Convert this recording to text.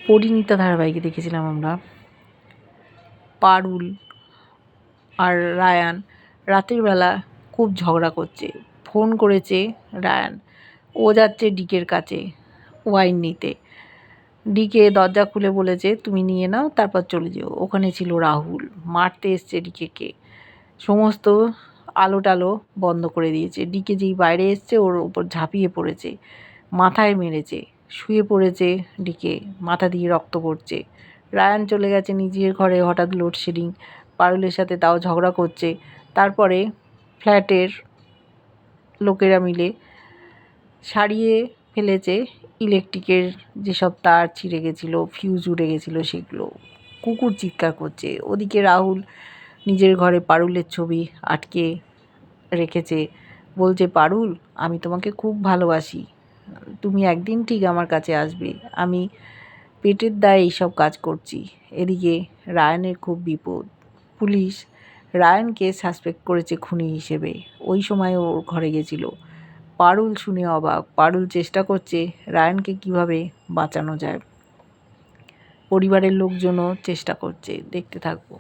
পরিণীতা ধারাবাহিকে দেখেছিলাম আমরা পারুল আর রায়ান রাতের বেলা খুব ঝগড়া করছে। ফোন করেছে রায়ান, ও যাচ্ছে ডিকের কাছে ওয়াইন নিতে। ডিকে দরজা খুলে বলেছে তুমি নিয়ে নাও, তারপর চলে যেও। ওখানে ছিল রাহুল, মারতে এসছে ডিকেকে। সমস্ত আলো টালো বন্ধ করে দিয়েছে। ডিকে যেই বাইরে এসছে ওর উপর ঝাঁপিয়ে পড়েছে, মাথায় মেরেছে, শুয়ে পড়েছে ডিকে, মাথা দিয়ে রক্ত পড়ছে। রায়ান চলে গেছে নিজের ঘরে। হঠাৎ লোডশেডিং, পারুলের সাথে তাও ঝগড়া করছে। তারপরে ফ্ল্যাটের লোকেরা মিলে সারিয়ে ফেলেছে ইলেকট্রিকের যেসব তার ছিঁড়ে গেছিলো, ফিউজ উড়ে গেছিলো সেগুলো। কুকুর চিৎকার করছে। ওদিকে রাহুল নিজের ঘরে পারুলের ছবি আটকে রেখেছে, বলছে পারুল আমি তোমাকে খুব ভালোবাসি, তুমি একদিন ঠিক আমার কাছে আসবে, আমি পেটের দায়ে এইসব কাজ করছি। এদিকে রায়ানের খুব বিপদ। পুলিশ রায়ানকে সাসপেক্ট করেছে খুনি হিসেবে। ওই সময় ওর ঘরে গেছিল। পারুল শুনে অবাক। পারুল চেষ্টা করছে রায়ানকে কিভাবে বাঁচানো যায়। পরিবারের লোকজনও চেষ্টা করছে। দেখতে থাকবো।